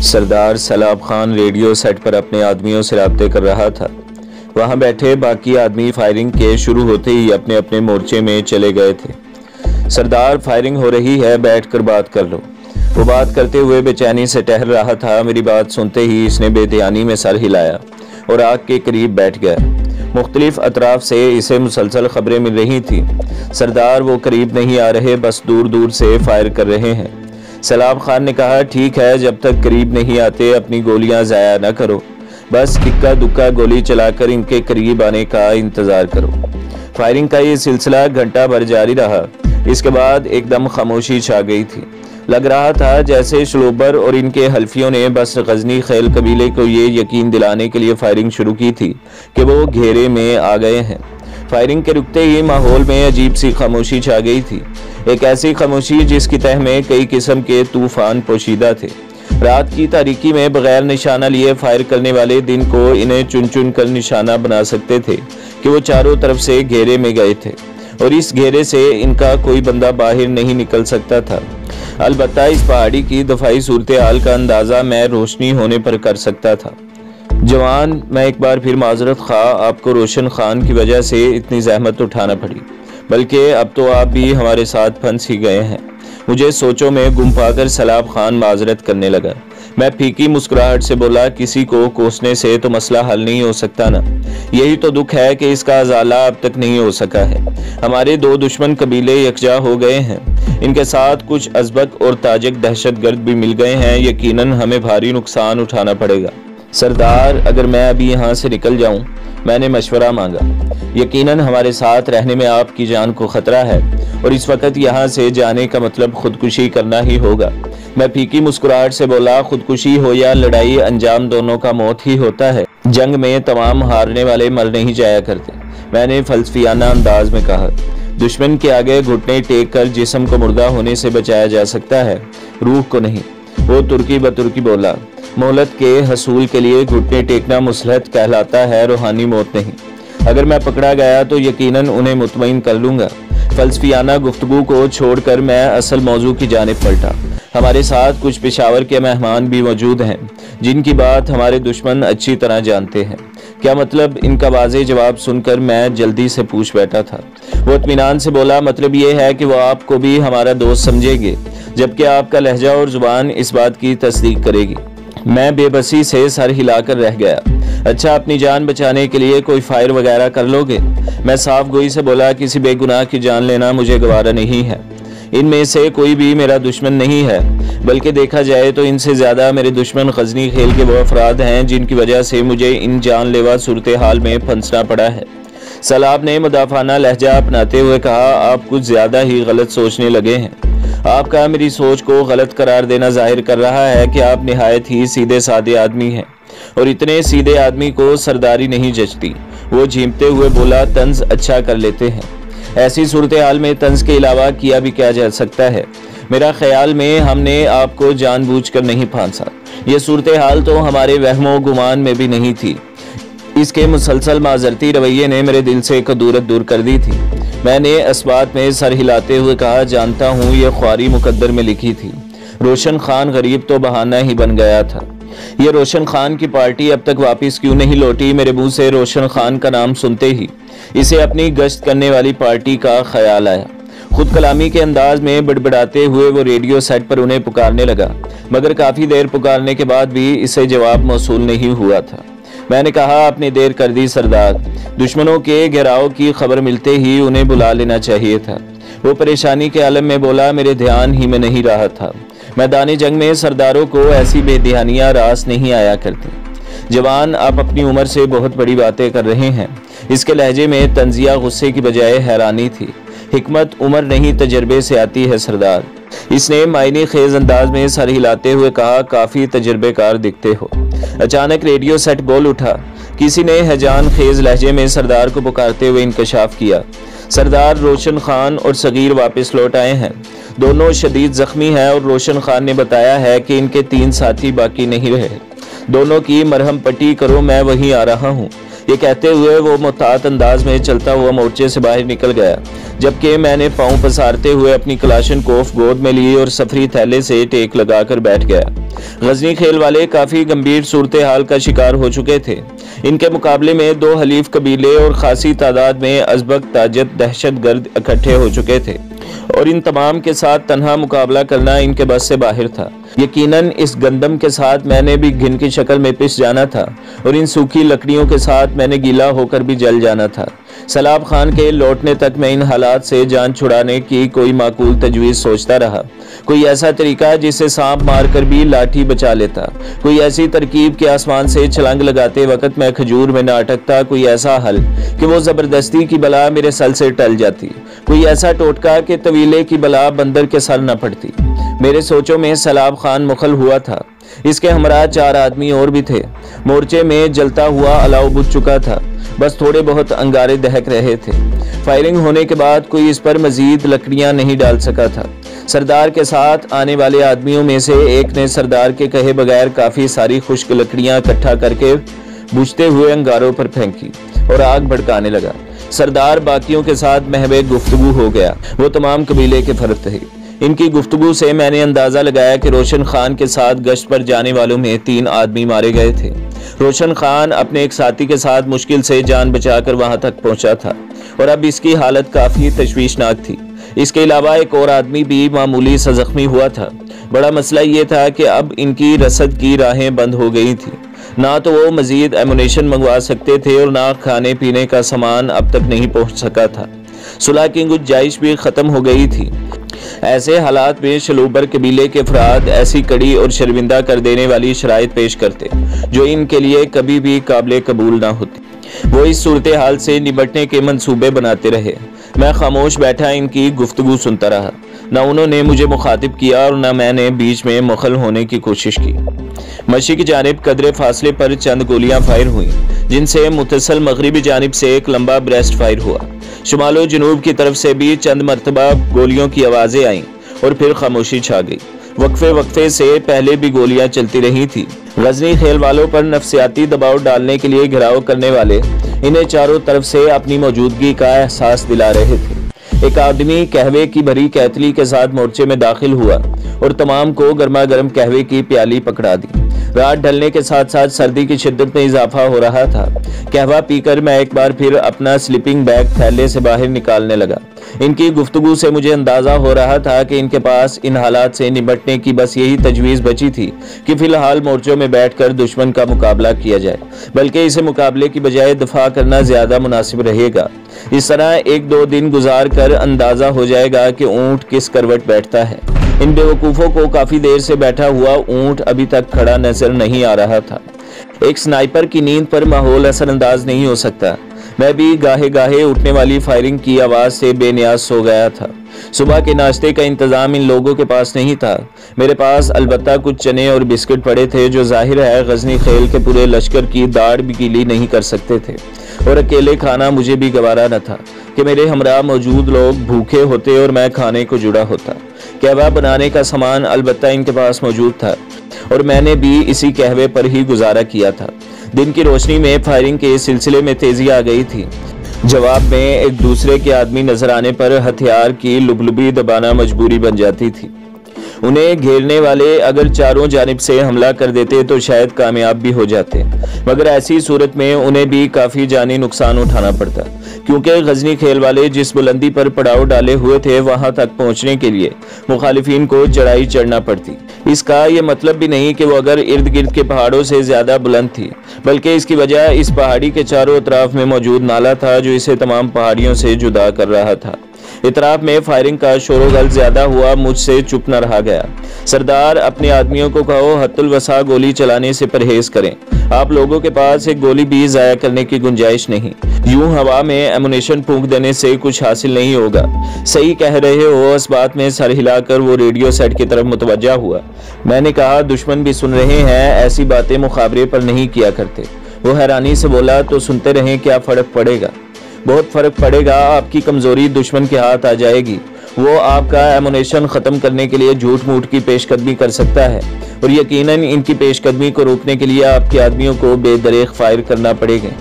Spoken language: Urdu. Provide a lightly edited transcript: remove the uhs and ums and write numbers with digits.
سردار سلاب خان ریڈیو سیٹ پر اپنے آدمیوں سے رابطے کر رہا تھا۔ وہاں بیٹھے باقی آدمی فائرنگ کے شروع ہوتے ہی اپنے اپنے مورچے میں چلے گئے تھے۔ سردار فائرنگ ہو رہی ہے، بیٹھ کر بات کر لو۔ وہ بات کرتے ہوئے بے چینی سے ٹہل رہا تھا۔ میری بات سنتے ہی اس نے بے دھیانی میں سر ہلایا اور آگ کے قریب بیٹھ گیا۔ مختلف اطراف سے اسے مسلسل خبریں مل رہی تھیں۔ سردار وہ قریب نہیں آ رہے، بس دور دور سے فائر کر رہے ہیں۔ سلاب خان نے کہا، ٹھیک ہے، جب تک قریب نہیں آتے اپنی گولیاں ضائع نہ کرو، بس اکا دکا گولی چلا کر ان کے قریب آنے کا انتظار کرو۔ فائرنگ کا یہ سلسلہ گھنٹہ بھر جاری رہا۔ اس کے بعد ایک دم خاموشی چھا گئی تھی۔ لگ رہا تھا جیسے شلوبر اور ان کے حلفیوں نے بس غزنی خیل قبیلے کو یہ یقین دلانے کے لیے فائرنگ شروع کی تھی کہ وہ گھیرے میں آ گئے ہیں۔ فائرنگ کے رکتے ہی ماحول میں عجیب سی خاموشی چھا گئی تھی، ایک ایسی خاموشی جس کی تہ میں کئی قسم کے طوفان پوشیدہ تھے۔ رات کی تاریکی میں بغیر نشانہ لیے فائر کرنے والے دن کو انہیں چن چن کر نشانہ بنا سکتے تھے کہ وہ چاروں طرف سے گھیرے میں گئے تھے اور اس گھیرے سے ان کا کوئی بندہ باہر نہیں نکل سکتا تھا۔ البتہ اس پہاڑی کی دفاعی صورتحال کا اندازہ میں روشنی ہونے پر کر سکتا تھا۔ جوان، میں ایک بار پھر معذرت خواہ، آپ کو روشن خان کی وجہ سے اتنی زحمت اٹھانا پڑی، بلکہ اب تو آپ بھی ہمارے ساتھ پھنس ہی گئے ہیں۔ مجھے سوچوں میں گم پا کر سلاب خان معذرت کرنے لگا۔ میں پھیکی مسکراہٹ سے بولا، کسی کو کوسنے سے تو مسئلہ حل نہیں ہو سکتا نا۔ یہی تو دکھ ہے کہ اس کا ازالہ اب تک نہیں ہو سکا ہے۔ ہمارے دو دشمن قبیلے یکجا ہو گئے ہیں، ان کے ساتھ کچھ ازبک اور تاجک دہشت گرد بھی مل گئے ہیں، یقیناً ہمیں بھاری نقصان اٹھانا پڑے گا۔ سردار، اگر میں ابھی یہاں سے نکل جاؤں، میں نے مشورہ مانگا۔ یقیناً ہمارے ساتھ رہنے میں آپ کی جان کو خطرہ ہے اور اس وقت یہاں سے جانے کا مطلب خودکشی کرنا ہی ہوگا۔ میں پھیکی مسکراہٹ سے بولا، خودکشی ہو یا لڑائی، انجام دونوں کا موت ہی ہوتا ہے۔ جنگ میں تمام ہارنے والے مر نہیں جایا کرتے، میں نے فلسفیانہ انداز میں کہا۔ دشمن کے آگے گھٹنے ٹیک کر جسم کو مردہ ہونے سے بچایا جا سکتا ہے، روح کو نہیں۔ وہ ترکی بترکی بولا، مہلت کے حصول کے لیے گھٹنے ٹیکنا مصلحت کہلاتا ہے، روحانی موت نہیں۔ اگر میں پکڑا گیا تو یقیناً انہیں مطمئن کر لوں گا۔ فلسفیانہ گفتگو کو چھوڑ کر میں اصل موضوع کی جانب پلٹا۔ ہمارے ساتھ کچھ پشاور کے مہمان بھی موجود ہیں جن کی بات ہمارے دشمن اچھی طرح جانتے ہیں۔ کیا مطلب؟ ان کا واضح جواب سن کر میں جلدی سے پوچھ بیٹھا تھا۔ وہ اطمینان سے بولا، مطلب یہ ہے کہ وہ آپ کو بھی ہمارا دوست سمجھیں گے، جبکہ آپ کا لہجہ اور زبان اس بات کی تصدیق کرے گی۔ میں بے بسی سے سر ہلا کر رہ گیا۔ اچھا، اپنی جان بچانے کے لیے کوئی فائر وغیرہ کر لو گے؟ میں صاف گوئی سے بولا، کسی بے گناہ کی جان لینا مجھے گوارا نہیں ہے۔ ان میں سے کوئی بھی میرا دشمن نہیں ہے، بلکہ دیکھا جائے تو ان سے زیادہ میرے دشمن غزنی خیل کے وہ افراد ہیں جن کی وجہ سے مجھے ان جان لیوا صورتحال میں پھنسنا پڑا ہے۔ سلاب نے مدافعانہ لہجہ اپناتے ہوئے کہا، آپ کچھ زیادہ ہی غلط سوچنے لگے ہیں۔ آپ کا میری سوچ کو غلط قرار دینا ظاہر کر رہا ہے کہ آپ نہایت ہی سیدھے سادے آدمی ہیں، اور اتنے سیدھے آدمی کو سرداری نہیں جچتی۔ وہ جھیمتے ہوئے بولا، طنز اچھا کر لیتے ہیں۔ ایسی صورتحال میں طنز کے علاوہ کیا بھی کیا جا سکتا ہے؟ میرا خیال میں ہم نے آپ کو جان بوجھ کر نہیں پھانسا۔ یہ صورتحال تو ہمارے وہم و گمان میں بھی نہیں تھی۔ اس کے مسلسل معذرتی رویے نے میرے دل سے کدورت دور کر دی تھی۔ میں نے اسبات میں سر ہلاتے ہوئے کہا، جانتا ہوں یہ خواری مقدر میں لکھی تھی۔ روشن خان غریب تو بہانہ ہی بن گیا تھا۔ یہ روشن خان کی پارٹی اب تک واپس کیوں نہیں لوٹی؟ میرے منہ سے روشن خان کا نام سنتے ہی اسے اپنی گشت کرنے والی پارٹی کا خیال آیا۔ خود کلامی کے انداز میں بڑبڑاتے ہوئے وہ ریڈیو سیٹ پر انہیں پکارنے لگا، مگر کافی دیر پکارنے کے بعد بھی اسے جواب موصول نہیں ہوا تھا۔ میں نے کہا، آپ نے دیر کر دی سردار، دشمنوں کے گھیراؤ کی خبر ملتے ہی انہیں بلا لینا چاہیے تھا۔ وہ پریشانی کے عالم میں بولا، میرے دھیان ہی میں نہیں رہا تھا۔ میدان جنگ میں سرداروں کو ایسی بے دھیانیاں راس نہیں آیا کرتی۔ جوان، آپ اپنی عمر سے بہت بڑی باتیں کر رہے ہیں۔ اس کے لہجے میں طنزیہ غصے کی بجائے حیرانی تھی۔ حکمت عمر نہیں تجربے سے آتی ہے سردار۔ اس نے معنی خیز انداز میں سر ہلاتے ہوئے کہا، کافی تجربے کار دکھتے ہو۔ اچانک ریڈیو سیٹ بول اٹھا۔ کسی نے ہیجان خیز لہجے میں سردار کو پکارتے ہوئے انکشاف کیا، سردار روشن خان اور صغیر واپس لوٹ آئے ہیں۔ دونوں شدید زخمی ہیں اور روشن خان نے بتایا ہے کہ ان کے 3 ساتھی باقی نہیں رہے۔ دونوں کی مرہم پٹی کرو، میں وہیں آ رہا ہوں۔ یہ کہتے ہوئے وہ محتاط انداز میں چلتا ہوا مورچے سے باہر نکل گیا، جبکہ میں نے پاؤں پسارتے ہوئے اپنی کلاشنکوف گود میں لی اور سفری تھیلے سے ٹیک لگا کر بیٹھ گیا۔ غزنی کھیل والے کافی گمبھیر صورتحال کا شکار ہو چکے تھے۔ ان کے مقابلے میں 2 حلیف قبیلے اور خاصی تعداد میں ازبک تاجر دہشت گرد اکٹھے ہو چکے تھے، اور ان تمام کے ساتھ تنہا مقابلہ کرنا ان کے بس سے باہر تھا۔ یقیناً اس گندم کے ساتھ میں نے بھی گھن کی شکل میں پس جانا تھا، اور ان سوکھی لکڑیوں کے ساتھ میں نے گیلا ہو کر بھی جل جانا تھا۔ سیلاب خان کے لوٹنے تک میں ان حالات سے جان چھڑانے کی کوئی معقول تجویز سوچتا رہا، کوئی ایسا طریقہ جسے سانپ مار کر بھی لاٹھی بچا لیتا، کوئی ایسی ترکیب کہ آسمان سے چھلانگ لگاتے وقت میں کھجور میں نہ اٹکتا، کوئی ایسا حل کہ وہ زبردستی کی بلا میرے سل سے ٹل جاتی، کوئی ایسا ٹوٹکا کہ طویلے کی بلا بندر کے سر نہ پڑتی۔ میرے سوچوں میں سیلاب خان مخل ہوا تھا۔ اس کے ہمراہ 4 آدمی اور بھی تھے۔ مورچے میں جلتا ہوا الاؤ بجھ چکا تھا، بس تھوڑے بہت انگارے دہک رہے تھے۔ فائرنگ ہونے کے بعد کوئی اس پر مزید لکڑیاں نہیں ڈال سکا تھا۔ سردار کے ساتھ آنے والے آدمیوں میں سے ایک نے سردار کے کہے بغیر کافی ساری خشک لکڑیاں اکٹھا کر کے بجھتے ہوئے انگاروں پر پھینکی اور آگ بھڑکانے لگا۔ سردار باقیوں کے ساتھ محو گفتگو ہو گیا۔ وہ تمام قبیلے کے فرد تھے۔ ان کی گفتگو سے میں نے اندازہ لگایا کہ روشن خان کے ساتھ گشت پر جانے والوں میں 3 آدمی مارے گئے تھے۔ روشن خان اپنے ایک ساتھی کے ساتھ مشکل سے جان بچا کر وہاں تک پہنچا تھا، اور اب اس کی حالت کافی تشویشناک تھی۔ اس کے علاوہ ایک اور آدمی بھی معمولی سا زخمی ہوا تھا۔ بڑا مسئلہ یہ تھا کہ اب ان کی رسد کی راہیں بند ہو گئی تھیں۔ نہ تو وہ مزید ایمونیشن منگوا سکتے تھے اور نہ کھانے پینے کا سامان اب تک نہیں پہنچ سکا تھا۔ صلح کی گنجائش بھی ختم ہو گئی تھی۔ ایسے حالات میں شلوبر قبیلے کے افراد ایسی کڑی اور شرمندہ کر دینے والی شرائط پیش کرتے جو ان کے لیے کبھی بھی قابل قبول نہ ہوتی۔ وہ اس صورتحال سے نمٹنے کے منصوبے بناتے رہے۔ میں خاموش بیٹھا ان کی گفتگو سنتا رہا۔ نہ انہوں نے مجھے مخاطب کیا اور نہ میں نے بیچ میں مخل ہونے کی کوشش کی۔ مشرق کی جانب قدرے فاصلے پر چند گولیاں فائر ہوئیں، جن سے متصل مغربی جانب سے ایک لمبا بریسٹ فائر ہوا۔ شمال و جنوب کی طرف سے بھی چند مرتبہ گولیوں کی آوازیں آئیں اور پھر خاموشی چھا گئی۔ وقفے سے پہلے بھی گولیاں چلتی رہی تھی۔ غزنی کھیل والوں پر نفسیاتی دباؤ ڈالنے کے لیے گھیراؤ کرنے والے انہیں چاروں طرف سے اپنی موجودگی کا احساس دلا رہے تھے۔ ایک آدمی قہوے کی بھری کیتلی کے ساتھ مورچے میں داخل ہوا اور تمام کو گرما گرم قہوے کی پیالی پکڑا دی۔ رات ڈھلنے کے ساتھ ساتھ سردی کی شدت میں اضافہ ہو رہا تھا۔ قہوہ پی کر میں ایک بار پھر اپنا سلیپنگ بیگ تھیلے سے باہر نکالنے لگا۔ ان کی گفتگو سے مجھے اندازہ ہو رہا تھا کہ ان کے پاس ان حالات سے نمٹنے کی بس یہی تجویز بچی تھی کہ فی الحال مورچوں میں بیٹھ کر دشمن کا مقابلہ کیا جائے، بلکہ اسے مقابلے کی بجائے دفاع کرنا زیادہ مناسب رہے گا۔ اس طرح 1-2 دن گزار کر اندازہ ہو جائے گا کہ اونٹ کس کروٹ بیٹھتا ہے۔ ان بیوقوفوں کو کافی دیر سے بیٹھا ہوا اونٹ ابھی تک کھڑا نظر نہیں آ رہا تھا۔ ایک سنائپر کی نیند پر ماحول اثر انداز نہیں ہو سکتا۔ میں بھی گاہے گاہے اٹھنے والی فائرنگ کی آواز سے بے نیاز سو گیا تھا۔ صبح کے ناشتے کا انتظام ان لوگوں کے پاس نہیں تھا۔ میرے پاس البتہ کچھ چنے اور بسکٹ پڑے تھے جو ظاہر ہے غزنی خیل کے پورے لشکر کی داڑھ بھی گیلی نہیں کر سکتے تھے، اور اکیلے کھانا مجھے بھی گوارا نہ تھا کہ میرے ہمراہ موجود لوگ بھوکے ہوتے اور میں کھانے کو جڑا ہوتا۔ قہوہ بنانے کا سامان البتہ ان کے پاس موجود تھا، اور میں نے بھی اسی قہوے پر ہی گزارا کیا تھا۔ دن کی روشنی میں فائرنگ کے سلسلے میں تیزی آ گئی تھی۔ جواب میں ایک دوسرے کے آدمی نظر آنے پر ہتھیار کی لبلبی دبانا مجبوری بن جاتی تھی۔ انہیں گھیرنے والے اگر چاروں جانب سے حملہ کر دیتے تو شاید کامیاب بھی ہو جاتے، مگر ایسی صورت میں انہیں بھی کافی جانی نقصان اٹھانا پڑتا، کیونکہ غزنی کھیل والے جس بلندی پر پڑاؤ ڈالے ہوئے تھے وہاں تک پہنچنے کے لیے مخالفین کو چڑھائی چڑھنا پڑتی۔ اس کا یہ مطلب بھی نہیں کہ وہ اگر ارد گرد کے پہاڑوں سے زیادہ بلند تھی، بلکہ اس کی وجہ اس پہاڑی کے چاروں اطراف میں موجود نالا تھا جو اسے تمام پہاڑیوں سے جدا کر رہا تھا۔ اطراف میں فائرنگ کا شور و غل زیادہ ہوا، مجھ سے چپ نہ رہا گیا۔ سردار اپنے آدمیوں کو کہو حد الوسع گولی چلانے سے پرہیز کریں، آپ لوگوں کے پاس ایک گولی بھی ضائع کرنے کی گنجائش نہیں، یوں ہوا میں ایمونیشن پھونک دینے سے کچھ حاصل نہیں ہوگا۔ صحیح کہہ رہے ہو، اس بات میں سر ہلا کر وہ ریڈیو سیٹ کی طرف متوجہ ہوا۔ میں نے کہا دشمن بھی سن رہے ہیں، ایسی باتیں مخابرے پر نہیں کیا کرتے۔ وہ حیرانی سے بولا تو سنتے رہیں، کیا فرق پڑے گا؟ بہت فرق پڑے گا، آپ کی کمزوری دشمن کے ہاتھ آ جائے گی۔ وہ آپ کا ایمونیشن ختم کرنے کے لیے جھوٹ موٹ کی پیش قدمی کر سکتا ہے، اور یقیناً ان کی پیش قدمی کو روکنے کے لیے آپ کے آدمیوں کو بے دریغ فائر کرنا پڑے گا۔